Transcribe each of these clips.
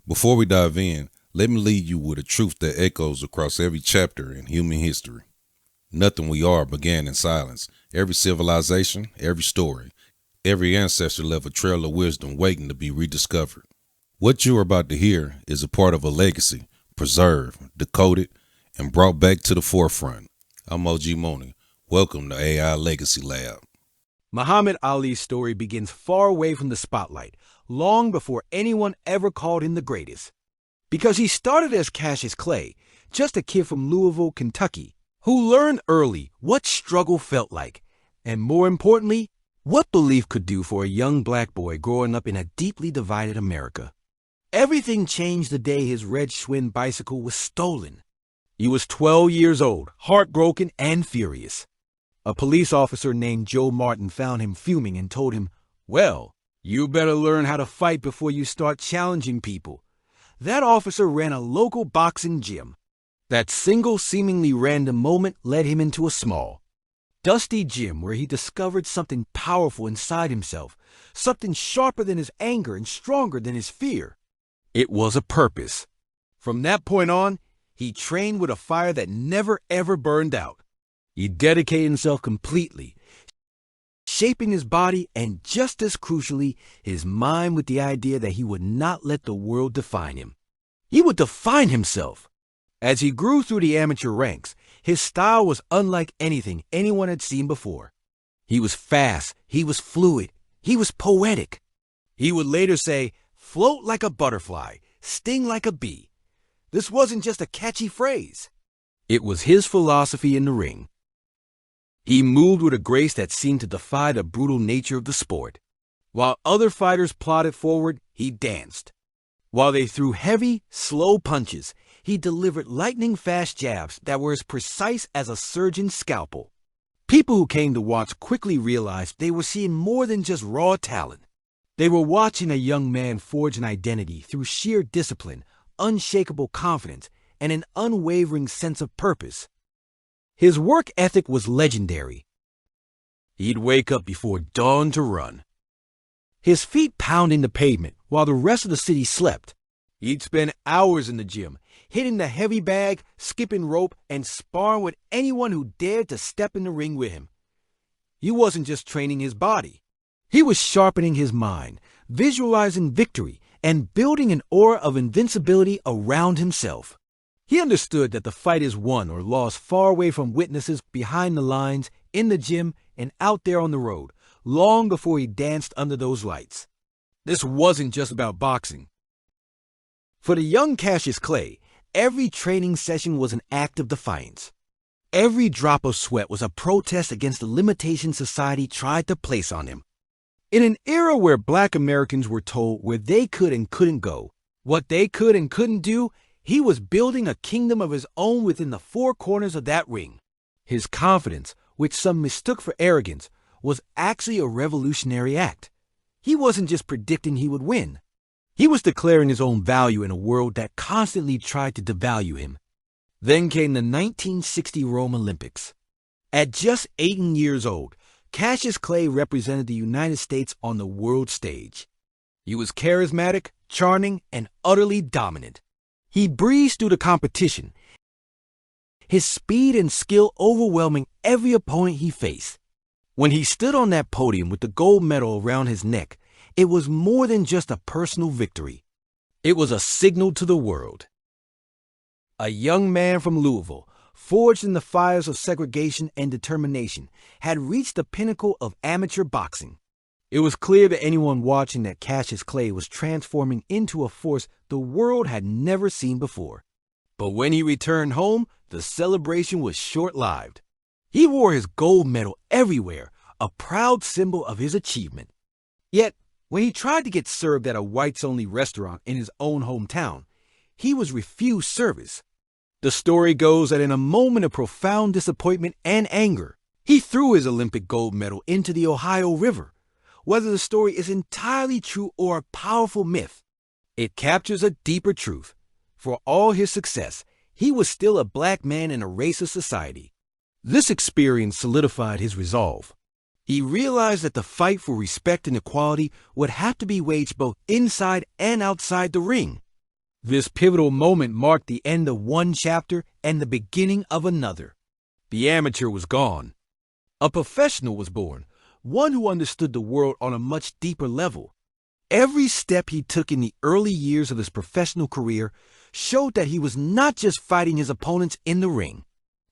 Before we dive in, let me leave you with a truth that echoes across every chapter in human history. Nothing we are began in silence. Every civilization, every story, every ancestor left a trail of wisdom waiting to be rediscovered. What you are about to hear is a part of a legacy, preserved, decoded, and brought back to the forefront. I'm OG Mooney. Welcome to AI Legacy Lab. Muhammad Ali's story begins far away from the spotlight, long before anyone ever called him the greatest. Because he started as Cassius Clay, just a kid from Louisville, Kentucky, who learned early what struggle felt like, and more importantly, what belief could do for a young black boy growing up in a deeply divided America. Everything changed the day his red Schwinn bicycle was stolen. He was 12 years old, heartbroken and furious. A police officer named Joe Martin found him fuming and told him, "Well, you better learn how to fight before you start challenging people." That officer ran a local boxing gym. That single seemingly random moment led him into a small, dusty gym where he discovered something powerful inside himself, something sharper than his anger and stronger than his fear. It was a purpose. From that point on, he trained with a fire that never ever burned out. He dedicated himself completely, shaping his body and, just as crucially, his mind with the idea that he would not let the world define him. He would define himself. As he grew through the amateur ranks, his style was unlike anything anyone had seen before. He was fast, he was fluid, he was poetic. He would later say, "Float like a butterfly, sting like a bee." This wasn't just a catchy phrase. It was his philosophy in the ring. He moved with a grace that seemed to defy the brutal nature of the sport. While other fighters plodded forward, he danced. While they threw heavy, slow punches, he delivered lightning-fast jabs that were as precise as a surgeon's scalpel. People who came to watch quickly realized they were seeing more than just raw talent. They were watching a young man forge an identity through sheer discipline, unshakable confidence, and an unwavering sense of purpose. His work ethic was legendary. He'd wake up before dawn to run, his feet pounding the pavement while the rest of the city slept. He'd spend hours in the gym, hitting the heavy bag, skipping rope, and sparring with anyone who dared to step in the ring with him. He wasn't just training his body. He was sharpening his mind, visualizing victory, and building an aura of invincibility around himself. He understood that the fight is won or lost far away from witnesses, behind the lines, in the gym, and out there on the road, long before he danced under those lights. This wasn't just about boxing. For the young Cassius Clay, every training session was an act of defiance. Every drop of sweat was a protest against the limitations society tried to place on him. In an era where Black Americans were told where they could and couldn't go, what they could and couldn't do, he was building a kingdom of his own within the four corners of that ring. His confidence, which some mistook for arrogance, was actually a revolutionary act. He wasn't just predicting he would win. He was declaring his own value in a world that constantly tried to devalue him. Then came the 1960 Rome Olympics. At just 18 years old, Cassius Clay represented the United States on the world stage. He was charismatic, charming, and utterly dominant. He breezed through the competition, his speed and skill overwhelming every opponent he faced. When he stood on that podium with the gold medal around his neck, it was more than just a personal victory. It was a signal to the world. A young man from Louisville, forged in the fires of segregation and determination, had reached the pinnacle of amateur boxing. It was clear to anyone watching that Cassius Clay was transforming into a force the world had never seen before. But when he returned home, the celebration was short-lived. He wore his gold medal everywhere, a proud symbol of his achievement. Yet, when he tried to get served at a whites-only restaurant in his own hometown, he was refused service. The story goes that in a moment of profound disappointment and anger, he threw his Olympic gold medal into the Ohio River. Whether the story is entirely true or a powerful myth, it captures a deeper truth. For all his success, he was still a black man in a racist society. This experience solidified his resolve. He realized that the fight for respect and equality would have to be waged both inside and outside the ring. This pivotal moment marked the end of one chapter and the beginning of another. The amateur was gone. A professional was born, one who understood the world on a much deeper level. Every step he took in the early years of his professional career showed that he was not just fighting his opponents in the ring.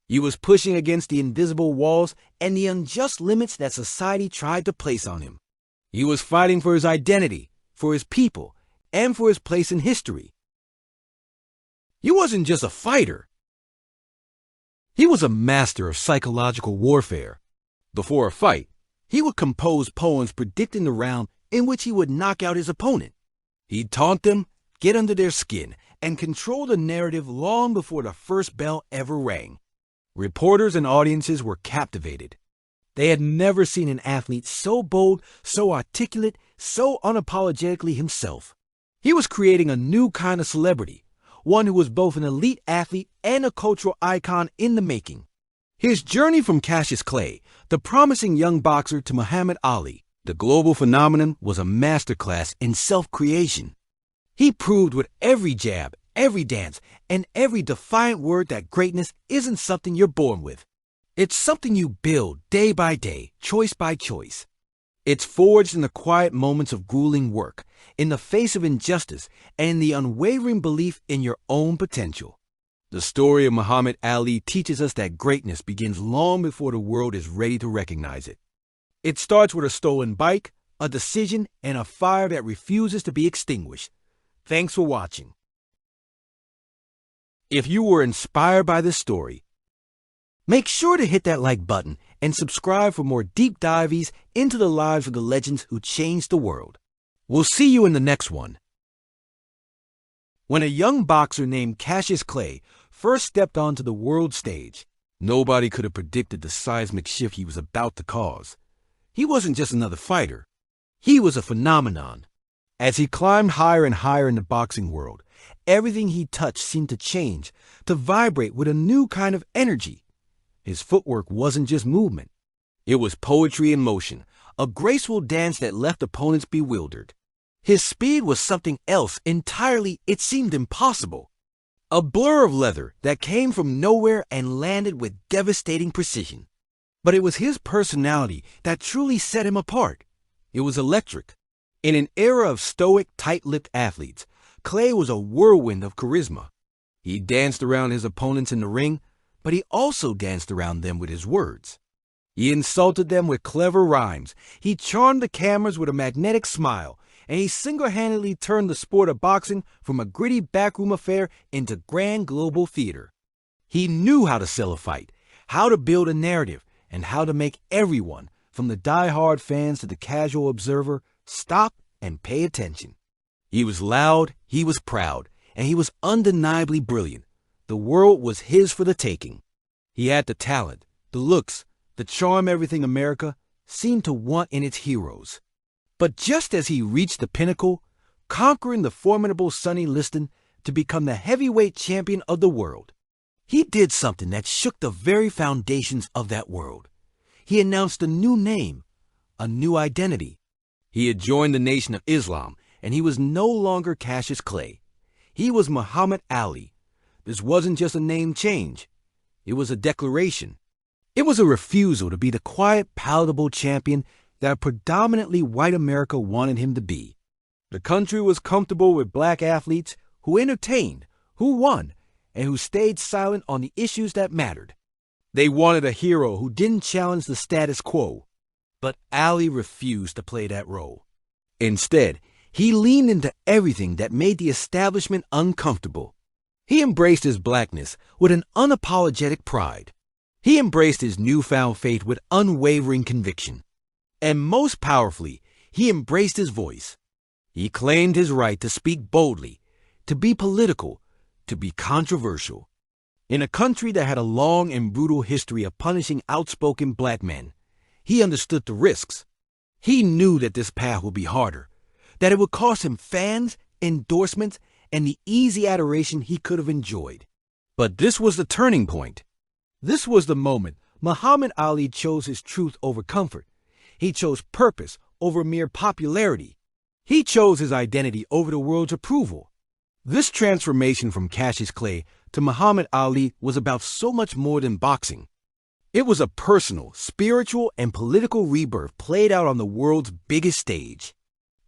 He was pushing against the invisible walls and the unjust limits that society tried to place on him. He was fighting for his identity, for his people, and for his place in history. He wasn't just a fighter. He was a master of psychological warfare. Before a fight, he would compose poems predicting the round in which he would knock out his opponent. He'd taunt them, get under their skin, and control the narrative long before the first bell ever rang. Reporters and audiences were captivated. They had never seen an athlete so bold, so articulate, so unapologetically himself. He was creating a new kind of celebrity, one who was both an elite athlete and a cultural icon in the making. His journey from Cassius Clay, the promising young boxer, to Muhammad Ali, the global phenomenon, was a masterclass in self-creation. He proved with every jab, every dance, and every defiant word that greatness isn't something you're born with. It's something you build day by day, choice by choice. It's forged in the quiet moments of grueling work, in the face of injustice, and in the unwavering belief in your own potential. The story of Muhammad Ali teaches us that greatness begins long before the world is ready to recognize it. It starts with a stolen bike, a decision, and a fire that refuses to be extinguished. Thanks for watching. If you were inspired by this story, make sure to hit that like button and subscribe for more deep dives into the lives of the legends who changed the world. We'll see you in the next one. When a young boxer named Cassius Clay first stepped onto the world stage, nobody could have predicted the seismic shift he was about to cause. He wasn't just another fighter. He was a phenomenon. As he climbed higher and higher in the boxing world, everything he touched seemed to change, to vibrate with a new kind of energy. His footwork wasn't just movement. It was poetry in motion, a graceful dance that left opponents bewildered. His speed was something else entirely. It seemed impossible. A blur of leather that came from nowhere and landed with devastating precision. But it was his personality that truly set him apart. It was electric. In an era of stoic, tight-lipped athletes, Clay was a whirlwind of charisma. He danced around his opponents in the ring, but he also danced around them with his words. He insulted them with clever rhymes, he charmed the cameras with a magnetic smile, and he single-handedly turned the sport of boxing from a gritty backroom affair into grand global theater. He knew how to sell a fight, how to build a narrative, and how to make everyone, from the die-hard fans to the casual observer, stop and pay attention. He was loud, he was proud, and he was undeniably brilliant. The world was his for the taking. He had the talent, the looks, the charm everything America seemed to want in its heroes. But just as he reached the pinnacle, conquering the formidable Sonny Liston to become the heavyweight champion of the world, he did something that shook the very foundations of that world. He announced a new name, a new identity. He had joined the Nation of Islam, and he was no longer Cassius Clay. He was Muhammad Ali. This wasn't just a name change. It was a declaration. It was a refusal to be the quiet, palatable champion that predominantly white America wanted him to be. The country was comfortable with black athletes who entertained, who won, and who stayed silent on the issues that mattered. They wanted a hero who didn't challenge the status quo. But Ali refused to play that role. Instead, he leaned into everything that made the establishment uncomfortable. He embraced his blackness with an unapologetic pride. He embraced his newfound faith with unwavering conviction. And most powerfully, he embraced his voice. He claimed his right to speak boldly, to be political, to be controversial. In a country that had a long and brutal history of punishing outspoken black men, he understood the risks. He knew that this path would be harder, that it would cost him fans, endorsements, and the easy adoration he could have enjoyed. But this was the turning point. This was the moment Muhammad Ali chose his truth over comfort. He chose purpose over mere popularity. He chose his identity over the world's approval. This transformation from Cassius Clay to Muhammad Ali was about so much more than boxing. It was a personal, spiritual, and political rebirth played out on the world's biggest stage.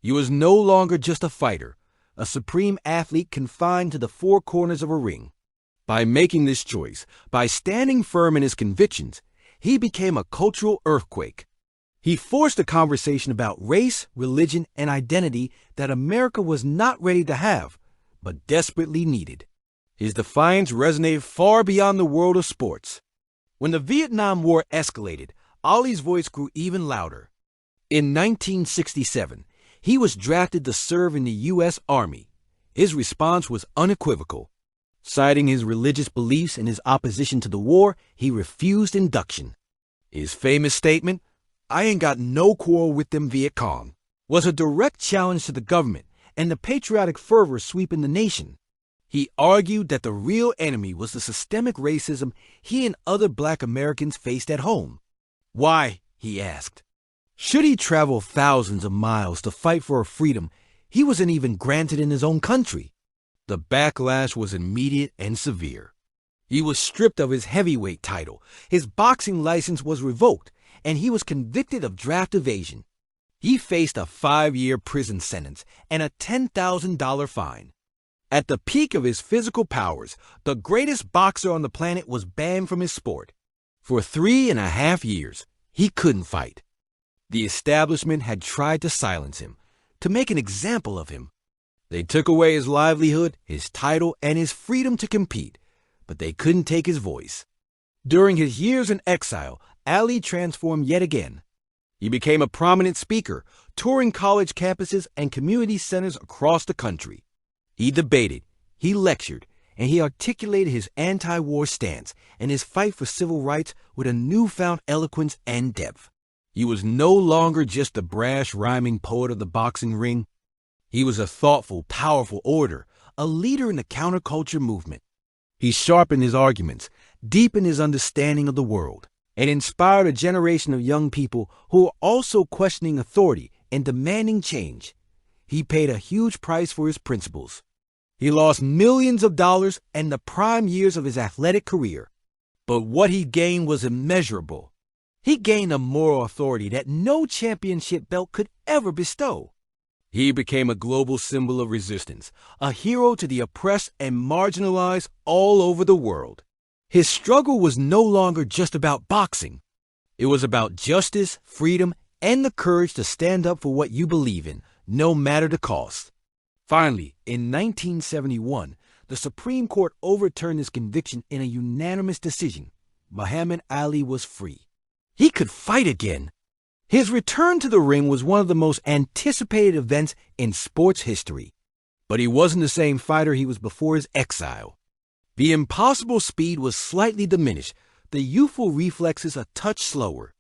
He was no longer just a fighter, a supreme athlete confined to the four corners of a ring. By making this choice, by standing firm in his convictions, he became a cultural earthquake. He forced a conversation about race, religion, and identity that America was not ready to have, but desperately needed. His defiance resonated far beyond the world of sports. When the Vietnam War escalated, Ali's voice grew even louder. In 1967, he was drafted to serve in the U.S. Army. His response was unequivocal. Citing his religious beliefs and his opposition to the war, he refused induction. His famous statement, "I ain't got no quarrel with them Viet Cong," was a direct challenge to the government and the patriotic fervor sweeping the nation. He argued that the real enemy was the systemic racism he and other black Americans faced at home. Why, he asked, should he travel thousands of miles to fight for a freedom he wasn't even granted in his own country? The backlash was immediate and severe. He was stripped of his heavyweight title, his boxing license was revoked, and he was convicted of draft evasion. He faced a 5-year prison sentence and a $10,000 fine. At the peak of his physical powers, the greatest boxer on the planet was banned from his sport. For 3.5 years, he couldn't fight. The establishment had tried to silence him, to make an example of him. They took away his livelihood, his title, and his freedom to compete, but they couldn't take his voice. During his years in exile, Ali transformed yet again. He became a prominent speaker, touring college campuses and community centers across the country. He debated, he lectured, and he articulated his anti-war stance and his fight for civil rights with a newfound eloquence and depth. He was no longer just the brash, rhyming poet of the boxing ring. He was a thoughtful, powerful orator, a leader in the counterculture movement. He sharpened his arguments, deepened his understanding of the world, and inspired a generation of young people who were also questioning authority and demanding change. He paid a huge price for his principles. He lost millions of dollars and the prime years of his athletic career. But what he gained was immeasurable. He gained a moral authority that no championship belt could ever bestow. He became a global symbol of resistance, a hero to the oppressed and marginalized all over the world. His struggle was no longer just about boxing. It was about justice, freedom, and the courage to stand up for what you believe in, no matter the cost. Finally, in 1971, the Supreme Court overturned his conviction in a unanimous decision. Muhammad Ali was free. He could fight again. His return to the ring was one of the most anticipated events in sports history. But he wasn't the same fighter he was before his exile. The impossible speed was slightly diminished, the youthful reflexes a touch slower.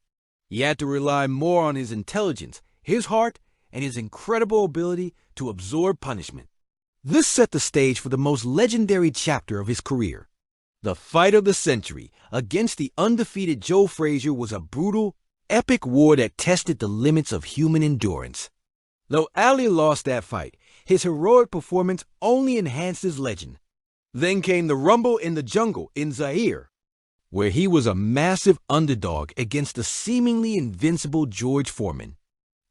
He had to rely more on his intelligence, his heart, and his incredible ability to absorb punishment. This set the stage for the most legendary chapter of his career. The fight of the century against the undefeated Joe Frazier was a brutal, epic war that tested the limits of human endurance. Though Ali lost that fight, his heroic performance only enhanced his legend. Then came the Rumble in the Jungle in Zaire, where he was a massive underdog against the seemingly invincible George Foreman.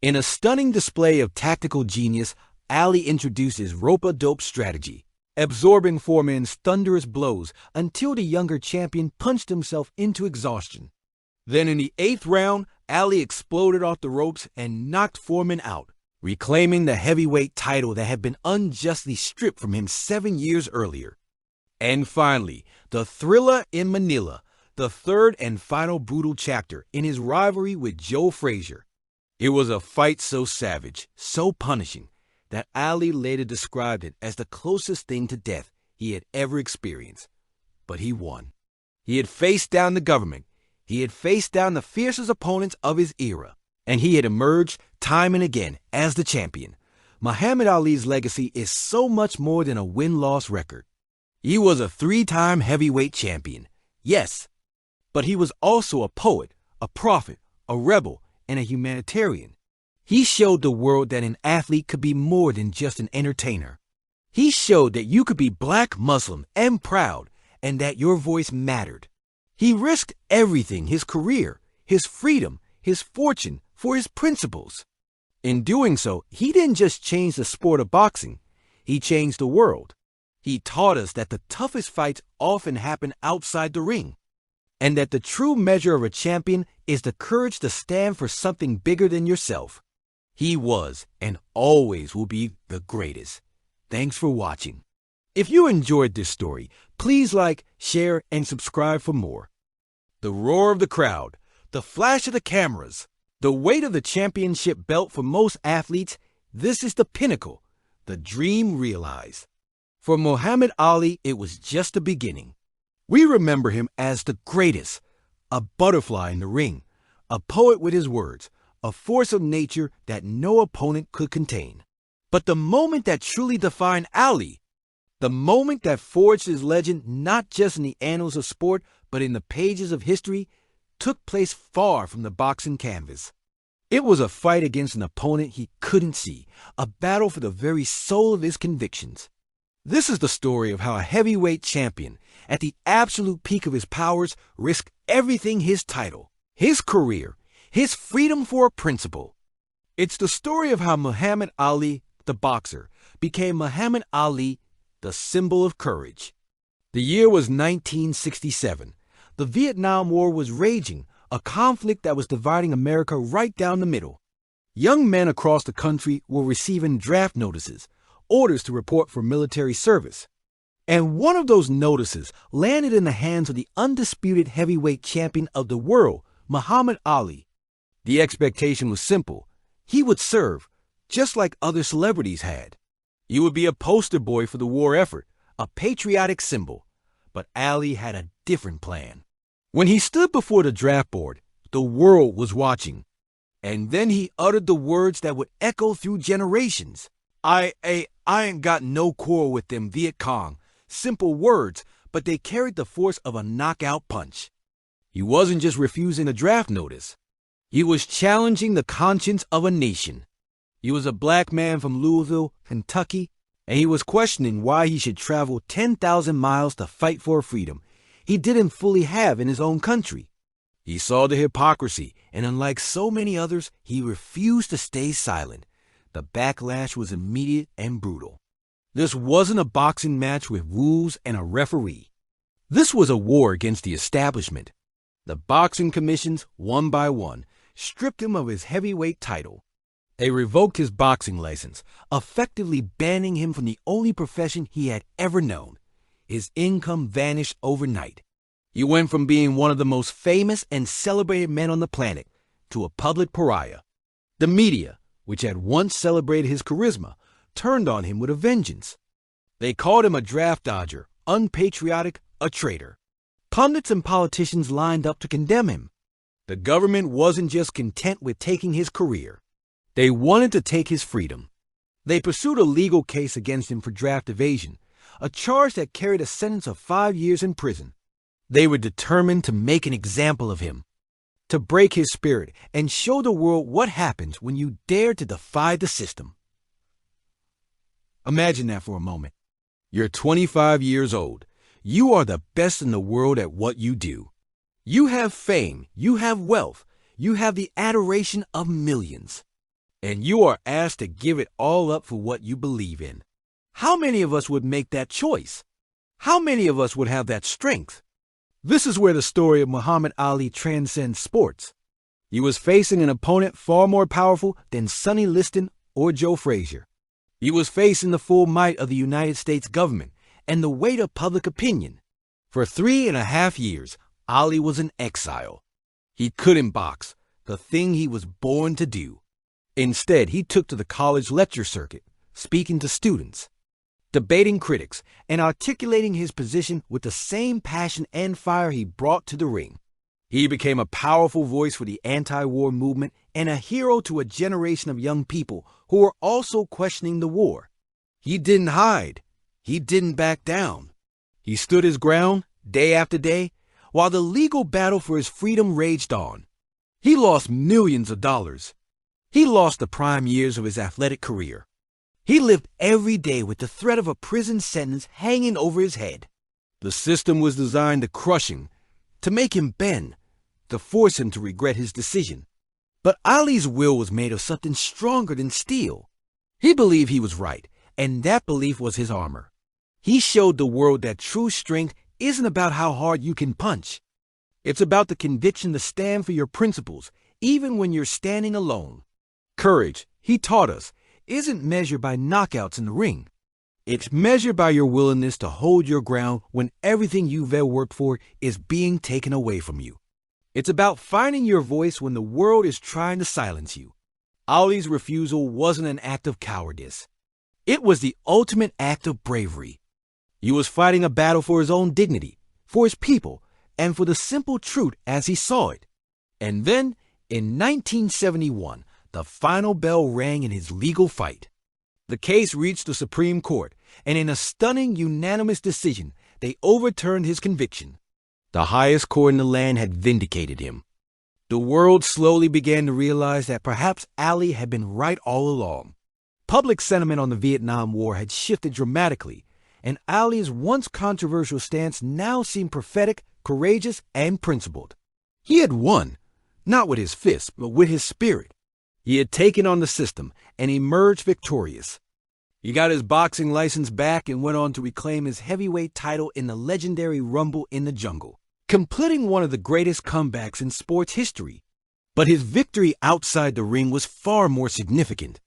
In a stunning display of tactical genius, Ali introduced his rope-a-dope strategy, absorbing Foreman's thunderous blows until the younger champion punched himself into exhaustion. Then in the 8th round, Ali exploded off the ropes and knocked Foreman out, reclaiming the heavyweight title that had been unjustly stripped from him 7 years earlier. And finally, the thriller in Manila, the third and final brutal chapter in his rivalry with Joe Frazier. It was a fight so savage, so punishing, that Ali later described it as the closest thing to death he had ever experienced. But he won. He had faced down the government. He had faced down the fiercest opponents of his era. And he had emerged time and again as the champion. Muhammad Ali's legacy is so much more than a win-loss record. He was a 3-time heavyweight champion, yes, but he was also a poet, a prophet, a rebel, and a humanitarian. He showed the world that an athlete could be more than just an entertainer. He showed that you could be black, Muslim, and proud, and that your voice mattered. He risked everything, his career, his freedom, his fortune, for his principles. In doing so, he didn't just change the sport of boxing, he changed the world. He taught us that the toughest fights often happen outside the ring, and that the true measure of a champion is the courage to stand for something bigger than yourself. He was, and always will be, the greatest. Thanks for watching. If you enjoyed this story, please like, share, and subscribe for more. The roar of the crowd, the flash of the cameras, the weight of the championship belt for most athletes, this is the pinnacle, the dream realized. For Muhammad Ali, it was just the beginning. We remember him as the greatest, a butterfly in the ring, a poet with his words, a force of nature that no opponent could contain. But the moment that truly defined Ali, the moment that forged his legend not just in the annals of sport, but in the pages of history, took place far from the boxing canvas. It was a fight against an opponent he couldn't see, a battle for the very soul of his convictions. This is the story of how a heavyweight champion, at the absolute peak of his powers, risked everything: his title, his career, his freedom for a principle. It's the story of how Muhammad Ali, the boxer, became Muhammad Ali, the symbol of courage. The year was 1967. The Vietnam War was raging, a conflict that was dividing America right down the middle. Young men across the country were receiving draft notices, orders to report for military service. And one of those notices landed in the hands of the undisputed heavyweight champion of the world, Muhammad Ali. The expectation was simple. He would serve, just like other celebrities had. He would be a poster boy for the war effort, a patriotic symbol. But Ali had a different plan. When he stood before the draft board, the world was watching. And then he uttered the words that would echo through generations. I ain't got no quarrel with them Viet Cong. Simple words, but they carried the force of a knockout punch. He wasn't just refusing a draft notice. He was challenging the conscience of a nation. He was a black man from Louisville, Kentucky, and he was questioning why he should travel 10,000 miles to fight for freedom he didn't fully have in his own country. He saw the hypocrisy, and unlike so many others, he refused to stay silent. The backlash was immediate and brutal. This wasn't a boxing match with rules and a referee. This was a war against the establishment. The boxing commissions, one by one, stripped him of his heavyweight title. They revoked his boxing license, effectively banning him from the only profession he had ever known. His income vanished overnight. He went from being one of the most famous and celebrated men on the planet to a public pariah. The media, which had once celebrated his charisma, turned on him with a vengeance. They called him a draft dodger, unpatriotic, a traitor. Pundits and politicians lined up to condemn him. The government wasn't just content with taking his career. They wanted to take his freedom. They pursued a legal case against him for draft evasion, a charge that carried a sentence of 5 years in prison. They were determined to make an example of him, to break his spirit and show the world what happens when you dare to defy the system. Imagine that for a moment. You're 25 years old. You are the best in the world at what you do. You have fame, you have wealth, you have the adoration of millions. And you are asked to give it all up for what you believe in. How many of us would make that choice? How many of us would have that strength? This is where the story of Muhammad Ali transcends sports. He was facing an opponent far more powerful than Sonny Liston or Joe Frazier. He was facing the full might of the United States government and the weight of public opinion. For 3.5 years, Ali was in exile. He couldn't box, the thing he was born to do. Instead, he took to the college lecture circuit, speaking to students, debating critics, and articulating his position with the same passion and fire he brought to the ring. He became a powerful voice for the anti-war movement and a hero to a generation of young people who were also questioning the war. He didn't hide. He didn't back down. He stood his ground day after day while the legal battle for his freedom raged on. He lost millions of dollars. He lost the prime years of his athletic career. He lived every day with the threat of a prison sentence hanging over his head. The system was designed to crush him, to make him bend, to force him to regret his decision. But Ali's will was made of something stronger than steel. He believed he was right, and that belief was his armor. He showed the world that true strength isn't about how hard you can punch. It's about the conviction to stand for your principles, even when you're standing alone. Courage, he taught us, isn't measured by knockouts in the ring. It's measured by your willingness to hold your ground when everything you've ever worked for is being taken away from you. It's about finding your voice when the world is trying to silence you. Ali's refusal wasn't an act of cowardice. It was the ultimate act of bravery. He was fighting a battle for his own dignity, for his people, and for the simple truth as he saw it. And then, in 1971, the final bell rang in his legal fight. The case reached the Supreme Court, and in a stunning unanimous decision, they overturned his conviction. The highest court in the land had vindicated him. The world slowly began to realize that perhaps Ali had been right all along. Public sentiment on the Vietnam War had shifted dramatically, and Ali's once controversial stance now seemed prophetic, courageous, and principled. He had won, not with his fists, but with his spirit. He had taken on the system and emerged victorious. He got his boxing license back and went on to reclaim his heavyweight title in the legendary Rumble in the Jungle, completing one of the greatest comebacks in sports history. But his victory outside the ring was far more significant.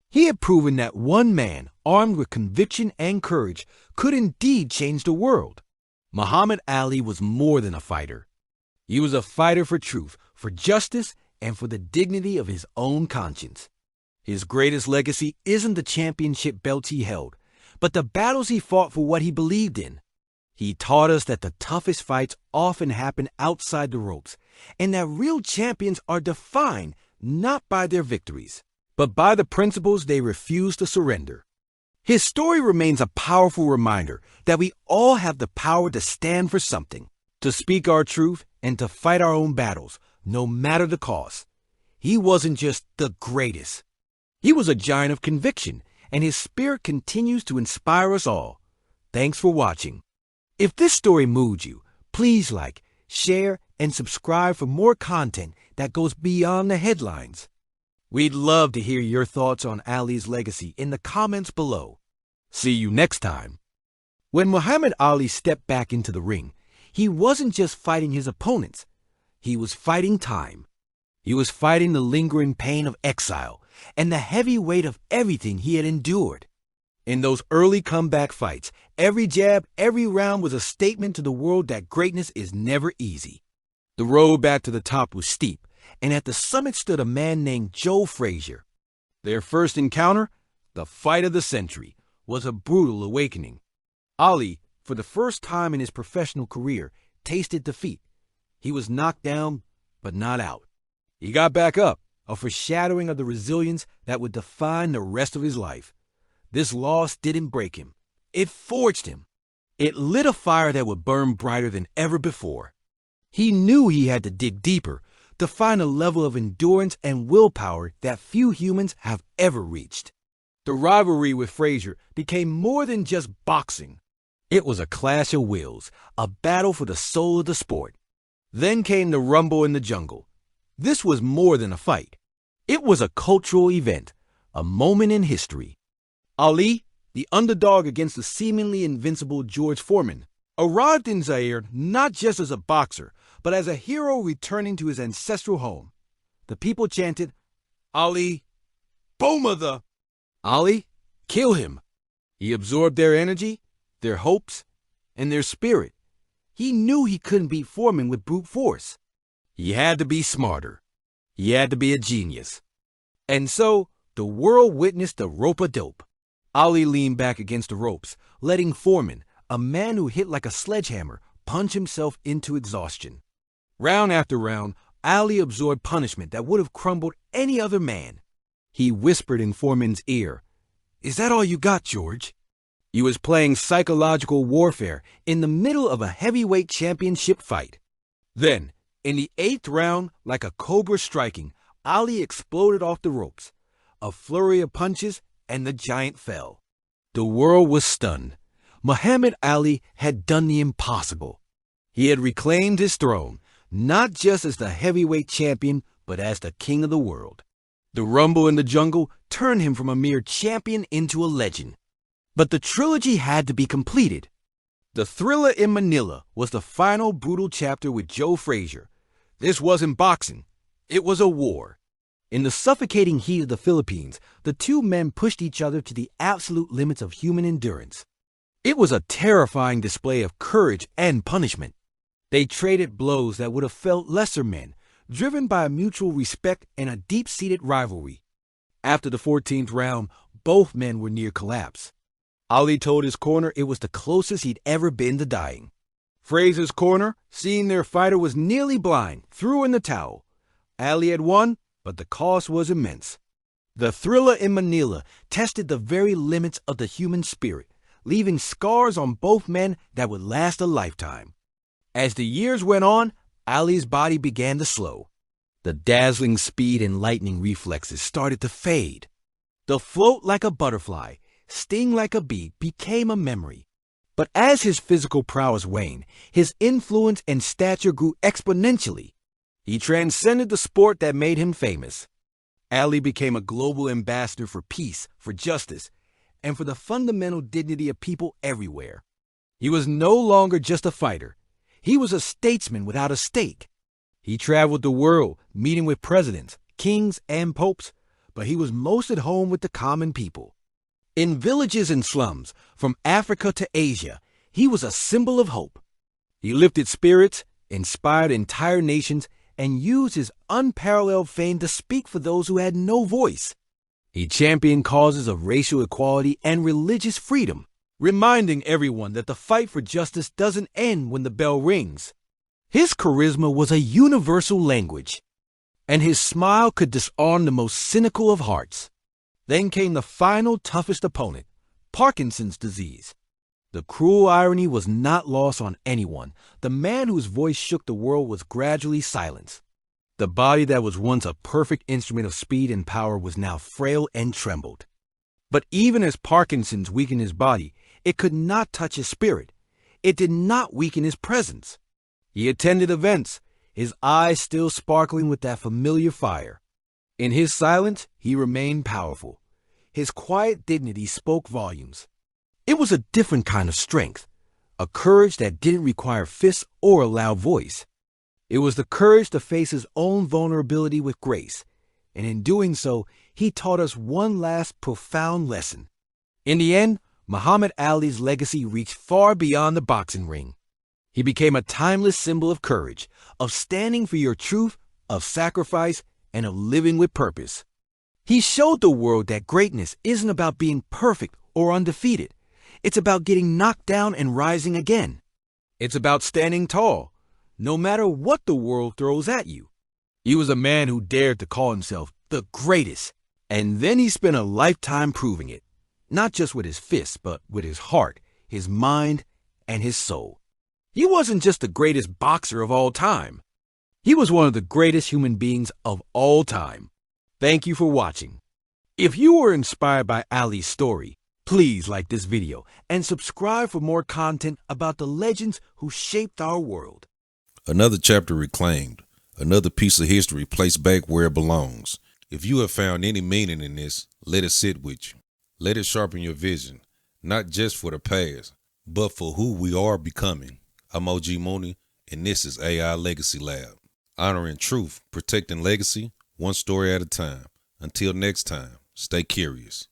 He had proven that one man, armed with conviction and courage, could indeed change the world. Muhammad Ali was more than a fighter. He was a fighter for truth, for justice, and for the dignity of his own conscience. His greatest legacy isn't the championship belts he held, but the battles he fought for what he believed in. He taught us that the toughest fights often happen outside the ropes, and that real champions are defined not by their victories, but by the principles they refuse to surrender. His story remains a powerful reminder that we all have the power to stand for something, to speak our truth, and to fight our own battles, no matter the cost. He wasn't just the greatest. He was a giant of conviction, and his spirit continues to inspire us all. Thanks for watching. If this story moved you, please like, share, and subscribe for more content that goes beyond the headlines. We'd love to hear your thoughts on Ali's legacy in the comments below. See you next time. When Muhammad Ali stepped back into the ring, he wasn't just fighting his opponents. He was fighting time. He was fighting the lingering pain of exile and the heavy weight of everything he had endured. In those early comeback fights, every jab, every round was a statement to the world that greatness is never easy. The road back to the top was steep, and at the summit stood a man named Joe Frazier. Their first encounter, the fight of the century, was a brutal awakening. Ali, for the first time in his professional career, tasted defeat. He was knocked down, but not out. He got back up, a foreshadowing of the resilience that would define the rest of his life. This loss didn't break him. It forged him. It lit a fire that would burn brighter than ever before. He knew he had to dig deeper to find a level of endurance and willpower that few humans have ever reached. The rivalry with Frazier became more than just boxing. It was a clash of wills, a battle for the soul of the sport. Then came the Rumble in the Jungle. This was more than a fight. It was a cultural event, a moment in history. Ali, the underdog against the seemingly invincible George Foreman, arrived in Zaire not just as a boxer, but as a hero returning to his ancestral home. The people chanted, "Ali, Boma the Ali, kill him." He absorbed their energy, their hopes, and their spirit. He knew he couldn't beat Foreman with brute force. He had to be smarter. He had to be a genius. And so, the world witnessed the rope-a-dope. Ali leaned back against the ropes, letting Foreman, a man who hit like a sledgehammer, punch himself into exhaustion. Round after round, Ali absorbed punishment that would have crumbled any other man. He whispered in Foreman's ear, "Is that all you got, George?" He was playing psychological warfare in the middle of a heavyweight championship fight. Then, in the 8th round, like a cobra striking, Ali exploded off the ropes. A flurry of punches, and the giant fell. The world was stunned. Muhammad Ali had done the impossible. He had reclaimed his throne, not just as the heavyweight champion, but as the king of the world. The rumble in the jungle turned him from a mere champion into a legend. But the trilogy had to be completed. The Thriller in Manila was the final brutal chapter with Joe Frazier. This wasn't boxing. It was a war. In the suffocating heat of the Philippines, the two men pushed each other to the absolute limits of human endurance. It was a terrifying display of courage and punishment. They traded blows that would have felt lesser men, driven by a mutual respect and a deep-seated rivalry. After the 14th round, both men were near collapse. Ali told his corner it was the closest he'd ever been to dying. Frazier's corner, seeing their fighter was nearly blind, threw in the towel. Ali had won, but the cost was immense. The Thriller in Manila tested the very limits of the human spirit, leaving scars on both men that would last a lifetime. As the years went on, Ali's body began to slow. The dazzling speed and lightning reflexes started to fade. The float like a butterfly, sting like a bee became a memory. But as his physical prowess waned, his influence and stature grew exponentially. He transcended the sport that made him famous. Ali became a global ambassador for peace, for justice, and for the fundamental dignity of people everywhere. He was no longer just a fighter. He was a statesman without a stake. He traveled the world, meeting with presidents, kings, and popes, but he was most at home with the common people. In villages and slums, from Africa to Asia, he was a symbol of hope. He lifted spirits, inspired entire nations, and used his unparalleled fame to speak for those who had no voice. He championed causes of racial equality and religious freedom, reminding everyone that the fight for justice doesn't end when the bell rings. His charisma was a universal language, and his smile could disarm the most cynical of hearts. Then came the final toughest opponent, Parkinson's disease. The cruel irony was not lost on anyone. The man whose voice shook the world was gradually silenced. The body that was once a perfect instrument of speed and power was now frail and trembled. But even as Parkinson's weakened his body, it could not touch his spirit. It did not weaken his presence. He attended events, his eyes still sparkling with that familiar fire. In his silence, he remained powerful. His quiet dignity spoke volumes. It was a different kind of strength, a courage that didn't require fists or a loud voice. It was the courage to face his own vulnerability with grace, and in doing so, he taught us one last profound lesson. In the end, Muhammad Ali's legacy reached far beyond the boxing ring. He became a timeless symbol of courage, of standing for your truth, of sacrifice, and of living with purpose. He showed the world that greatness isn't about being perfect or undefeated. It's about getting knocked down and rising again. It's about standing tall, no matter what the world throws at you. He was a man who dared to call himself the greatest, and then he spent a lifetime proving it, not just with his fists, but with his heart, his mind, and his soul. He wasn't just the greatest boxer of all time. He was one of the greatest human beings of all time. Thank you for watching. If you were inspired by Ali's story, please like this video and subscribe for more content about the legends who shaped our world. Another chapter reclaimed, another piece of history placed back where it belongs. If you have found any meaning in this, let it sit with you. Let it sharpen your vision, not just for the past, but for who we are becoming. I'm OG Mooney, and this is AI Legacy Lab. Honoring truth, protecting legacy, one story at a time. Until next time, stay curious.